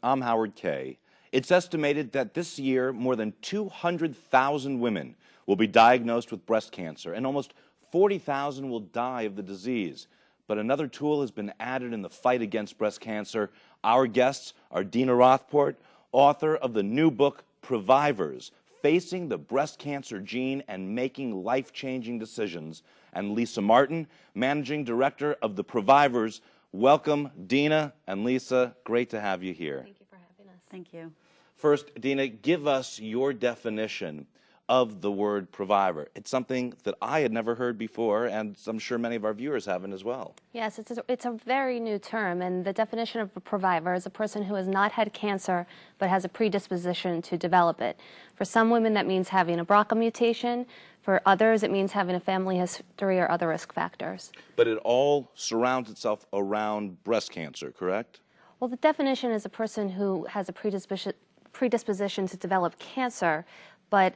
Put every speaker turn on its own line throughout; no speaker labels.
I'm Howard Kay. It's estimated that this year more than 200,000 women will be diagnosed with breast cancer and almost 40,000 will die of the disease. But another tool has been added in the fight against breast cancer. Our guests are Dina Rothport, author of the new book, Previvors, Facing the Breast Cancer Gene and Making Life-Changing Decisions, and Lisa Martin, Managing Director of the Previvors. Welcome, Dina and Lisa. Great to have you here.
Thank you for having us.
Thank you.
First, Dina, give us your definition of the word Previvor. It's something that I had never heard before, and I'm sure many of our viewers haven't as well.
Yes, it's a very new term, and the definition of a Previvor is a person who has not had cancer but has a predisposition to develop it. For some women, that means having a BRCA mutation. For others, it means having a family history or other risk factors.
But it all surrounds itself around breast cancer, correct?
Well, the definition is a person who has a predisposition to develop cancer, but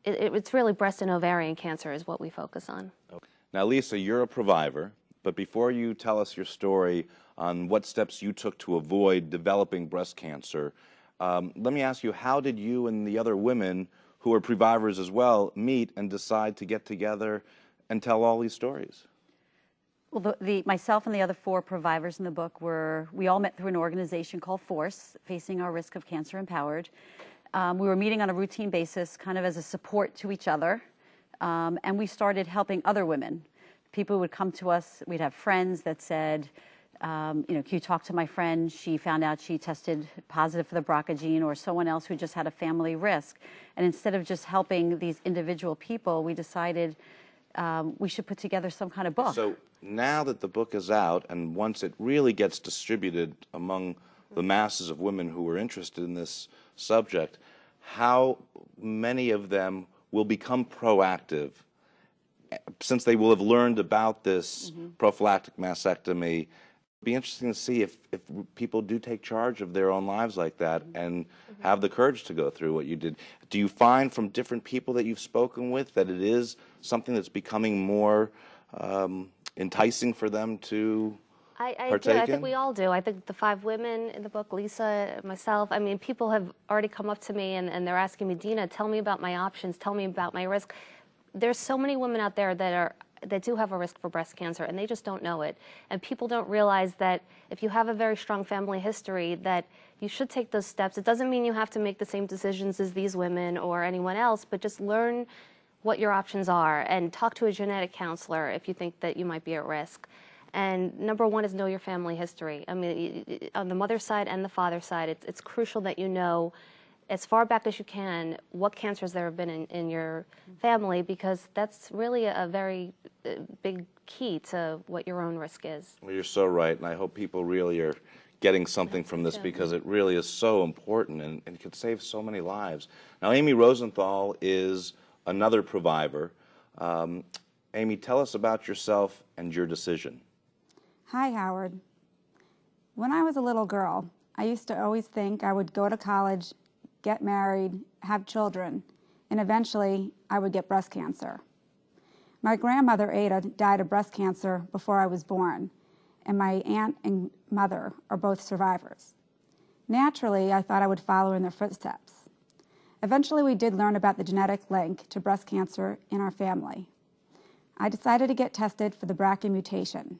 it's really breast and ovarian cancer is what we focus on.
Now, Lisa, you're a Previvor, but before you tell us your story on what steps you took to avoid developing breast cancer, let me ask you, how did you and the other women who are Previvors as well meet and decide to get together and tell all these stories?
Well, myself and the other 4 Previvors in the book we all met through an organization called FORCE, Facing Our Risk of Cancer Empowered. We were meeting on a routine basis, kind of as a support to each other, and we started helping other women. People would come to us, we'd have friends that said, can you talk to my friend? She found out she tested positive for the BRCA gene, or someone else who just had a family risk. And instead of just helping these individual people, we decided we should put together some kind of book.
So now that the book is out, and once it really gets distributed among the masses of women who are interested in this subject, how many of them will become proactive since they will have learned about this prophylactic mastectomy? It'd be interesting to see if people do take charge of their own lives like that and have the courage to go through what you did. Do you find from different people that you've spoken with that it is something that's becoming more enticing for them to partake in?
I think we all do. I think the 5 women in the book, Lisa, myself, I mean, people have already come up to me and they're asking me, Dina, tell me about my options, tell me about my risk. There's so many women out there that do have a risk for breast cancer, and they just don't know it. And people don't realize that if you have a very strong family history, that you should take those steps. It doesn't mean you have to make the same decisions as these women or anyone else, but just learn what your options are and talk to a genetic counselor if you think that you might be at risk. And number 1 is know your family history. I mean, on the mother's side and the father's side, it's crucial that you know as far back as you can what cancers there have been in your family, because that's really a very big key to what your own risk is.
Well, you're so right, and I hope people really are getting something from this because it really is so important and could save so many lives. Now, Amy Rosenthal is another Previvor. Amy, tell us about yourself and your decision.
Hi, Howard. When I was a little girl, I used to always think I would go to college, get married, have children, and eventually I would get breast cancer. My grandmother, Ada, died of breast cancer before I was born, and my aunt and mother are both survivors. Naturally, I thought I would follow in their footsteps. Eventually, we did learn about the genetic link to breast cancer in our family. I decided to get tested for the BRCA mutation.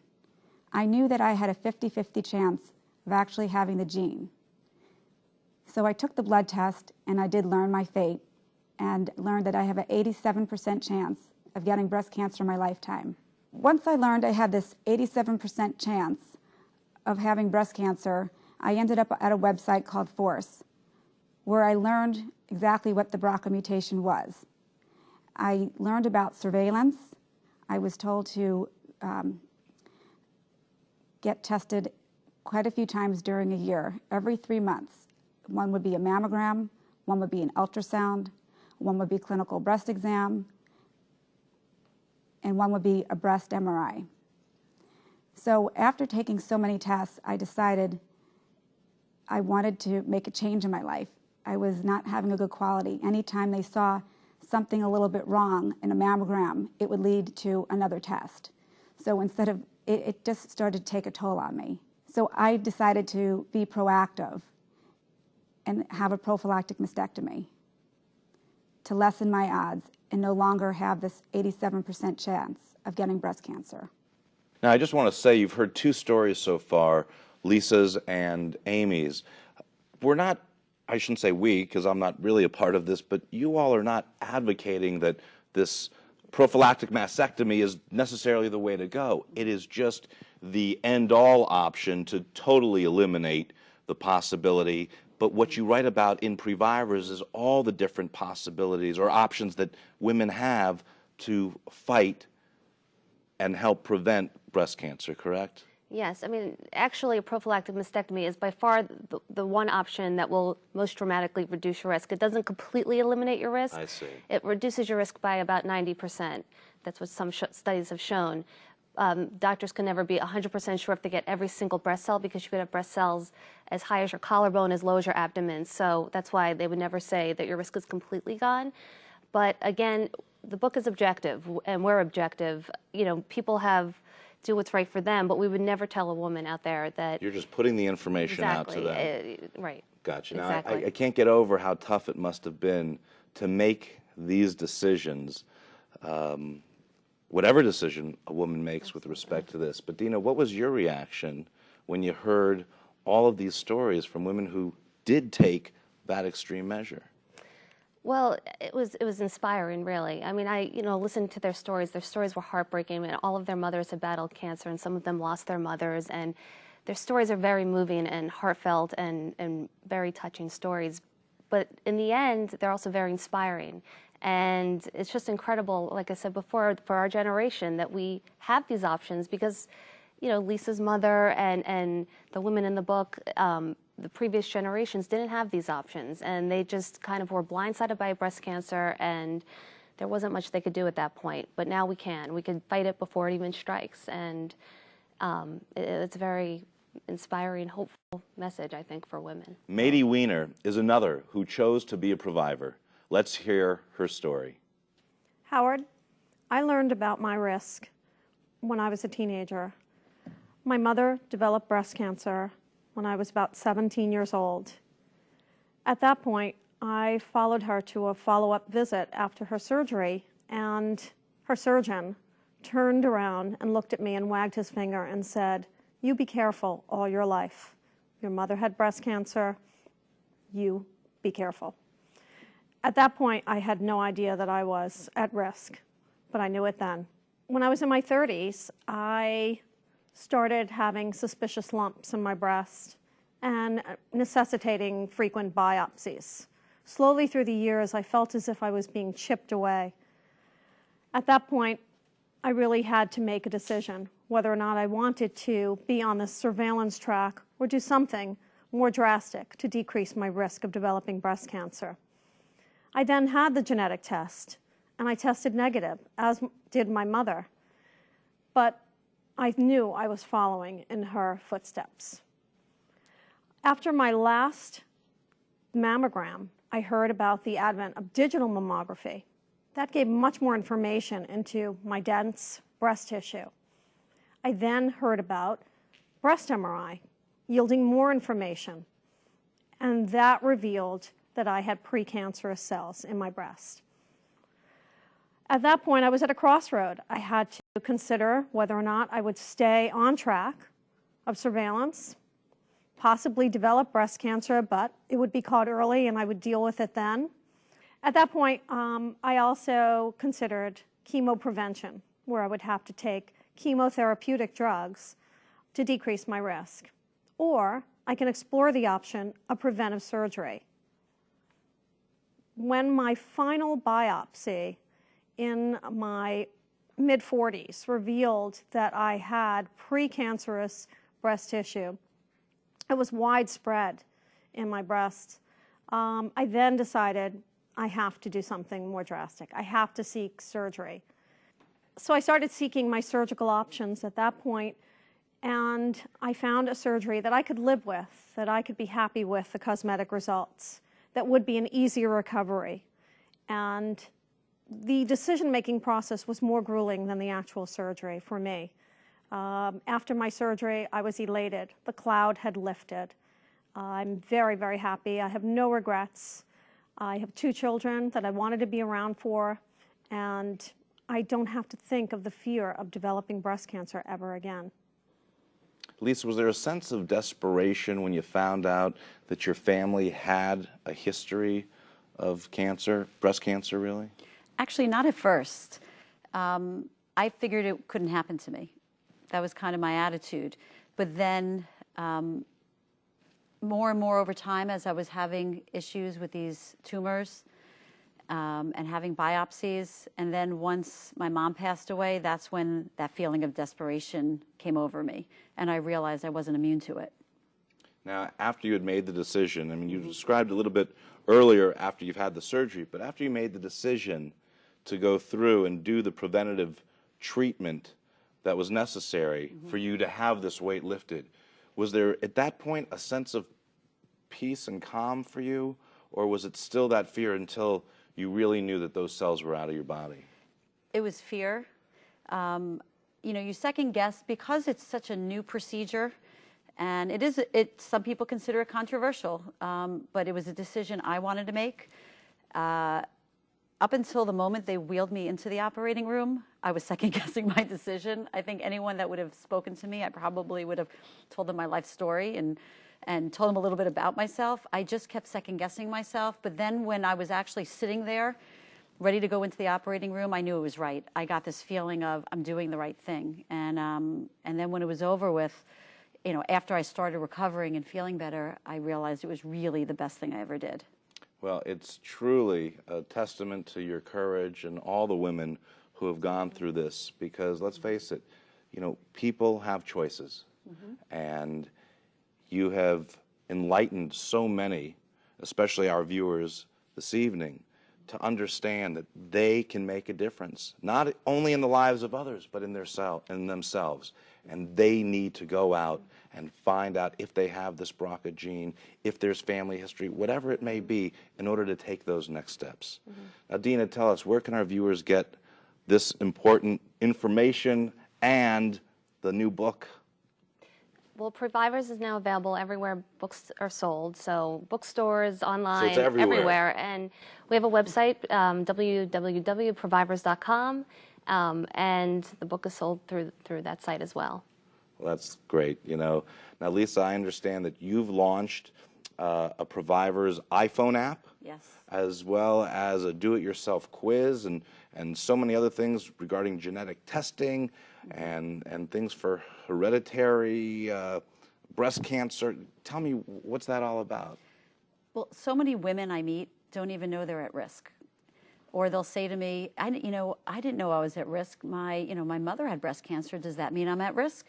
I knew that I had a 50-50 chance of actually having the gene. So I took the blood test, and I did learn my fate and learned that I have an 87% chance of getting breast cancer in my lifetime. Once I learned I had this 87% chance of having breast cancer, I ended up at a website called FORCE, where I learned exactly what the BRCA mutation was. I learned about surveillance. I was told to get tested quite a few times during a year, every 3 months. One would be a mammogram, one would be an ultrasound, one would be clinical breast exam, and one would be a breast MRI. So after taking so many tests, I decided I wanted to make a change in my life. I was not having a good quality. Anytime they saw something a little bit wrong in a mammogram, it would lead to another test. So instead of, it just started to take a toll on me. So I decided to be proactive and have a prophylactic mastectomy to lessen my odds and no longer have this 87% chance of getting breast cancer.
Now, I just want to say you've heard two stories so far, Lisa's and Amy's. We're not, I shouldn't say we, because I'm not really a part of this, but you all are not advocating that this prophylactic mastectomy is necessarily the way to go. It is just the end-all option to totally eliminate the possibility. But what you write about in Previvors is all the different possibilities or options that women have to fight and help prevent breast cancer, correct?
Yes, I mean, actually a prophylactic mastectomy is by far the one option that will most dramatically reduce your risk. It doesn't completely eliminate your risk.
I see.
It reduces your risk by about 90%. That's what some studies have shown. Doctors can never be 100% sure if they get every single breast cell, because you could have breast cells as high as your collarbone, as low as your abdomen. So that's why they would never say that your risk is completely gone. But again, the book is objective, and we're objective. You know, people do what's right for them, but we would never tell a woman out there that...
You're just putting the information out to them.
Right.
Gotcha. Now,
Exactly.
I can't get over how tough it must have been to make these decisions, whatever decision a woman makes with respect to this. But Dina, what was your reaction when you heard all of these stories from women who did take that extreme measure?
Well, it was inspiring, really. I mean, I listened to their stories. Their stories were heartbreaking. I mean, all of their mothers had battled cancer, and some of them lost their mothers. And their stories are very moving and heartfelt and very touching stories. But in the end, they're also very inspiring. And it's just incredible, like I said before, for our generation that we have these options, because, Lisa's mother and the women in the book, the previous generations didn't have these options, and they just kind of were blindsided by breast cancer, and there wasn't much they could do at that point. But now we can. We can fight it before it even strikes, and it's a very inspiring, hopeful message, I think, for women.
Mady Weiner is another who chose to be a Previvor. Let's hear her story.
Howard, I learned about my risk when I was a teenager. My mother developed breast cancer when I was about 17 years old. At that point, I followed her to a follow-up visit after her surgery, and her surgeon turned around and looked at me and wagged his finger and said, "You be careful all your life. Your mother had breast cancer. You be careful." At that point, I had no idea that I was at risk, but I knew it then. When I was in my 30s, I started having suspicious lumps in my breast and necessitating frequent biopsies. Slowly through the years, I felt as if I was being chipped away. At that point, I really had to make a decision whether or not I wanted to be on this surveillance track or do something more drastic to decrease my risk of developing breast cancer. I then had the genetic test, and I tested negative, as did my mother. But I knew I was following in her footsteps. After my last mammogram, I heard about the advent of digital mammography. That gave much more information into my dense breast tissue. I then heard about breast MRI, yielding more information, and that revealed that I had precancerous cells in my breast. At that point, I was at a crossroad. I had to consider whether or not I would stay on track of surveillance, possibly develop breast cancer, but it would be caught early and I would deal with it then. At that point, I also considered chemoprevention, where I would have to take chemotherapeutic drugs to decrease my risk. Or I can explore the option of preventive surgery. When my final biopsy in my mid-40s revealed that I had precancerous breast tissue, it was widespread in my breast. I then decided I have to do something more drastic. I have to seek surgery. So I started seeking my surgical options at that point, and I found a surgery that I could live with, that I could be happy with the cosmetic results, that would be an easier recovery. And the decision-making process was more grueling than the actual surgery for me. After my surgery, I was elated. The cloud had lifted. I'm very, very happy. I have no regrets. I have 2 children that I wanted to be around for, and I don't have to think of the fear of developing breast cancer ever again.
Lisa, was there a sense of desperation when you found out that your family had a history of cancer, breast cancer, really?
Actually, not at first. I figured it couldn't happen to me. That was kind of my attitude. But then more and more over time, as I was having issues with these tumors and having biopsies, and then once my mom passed away, that's when that feeling of desperation came over me, and I realized I wasn't immune to it.
Now, after you had made the decision, I mean, you described a little bit earlier after you've had the surgery, but after you made the decision to go through and do the preventative treatment that was necessary for you to have this weight lifted, was there at that point a sense of peace and calm for you, or was it still that fear until you really knew that those cells were out of your body?
It was fear. You know, you second guess because it's such a new procedure, and some people consider it controversial, but it was a decision I wanted to make. Up until the moment they wheeled me into the operating room, I was second guessing my decision. I think anyone that would have spoken to me, I probably would have told them my life story and told them a little bit about myself. I just kept second guessing myself. But then when I was actually sitting there, ready to go into the operating room, I knew it was right. I got this feeling of I'm doing the right thing. And then when it was over with, you know, after I started recovering and feeling better, I realized it was really the best thing I ever did.
Well, it's truly a testament to your courage and all the women who have gone through this, because let's face it, you know, people have choices. And you have enlightened so many, especially our viewers this evening, to understand that they can make a difference, not only in the lives of others, but in themselves. And they need to go out and find out if they have this BRCA gene, if there's family history, whatever it may be, in order to take those next steps. Now, Dina, tell us, where can our viewers get this important information and the new book?
Well, Previvors is now available everywhere books are sold, so bookstores, online,
So it's everywhere.
And we have a website, www.previvors.com, and the book is sold through that site as well.
Well, that's great. You know, now, Lisa, I understand that you've launched a Previvors iPhone app.
Yes.
As well as a do-it-yourself quiz and so many other things regarding genetic testing and things for hereditary breast cancer. Tell me, what's that all about?
Well, so many women I meet don't even know they're at risk. Or they'll say to me, I didn't know I was at risk. My mother had breast cancer. Does that mean I'm at risk?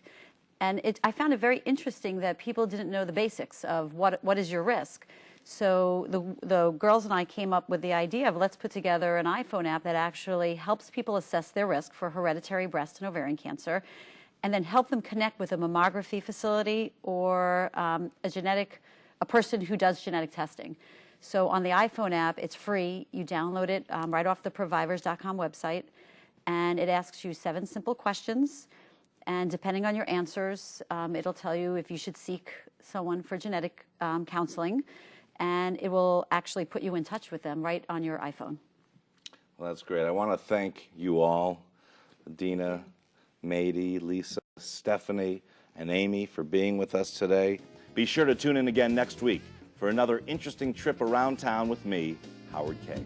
And I found it very interesting that people didn't know the basics of what is your risk. So the girls and I came up with the idea of let's put together an iPhone app that actually helps people assess their risk for hereditary breast and ovarian cancer, and then help them connect with a mammography facility or a person who does genetic testing. So on the iPhone app, it's free. You download it right off the Previvors.com website, and it asks you 7 simple questions. And depending on your answers, it'll tell you if you should seek someone for genetic counseling, and it will actually put you in touch with them right on your iPhone.
Well, that's great. I want to thank you all, Dina, Mady, Lisa, Stephanie, and Amy, for being with us today. Be sure to tune in again next week for another interesting trip around town with me, Howard Kay.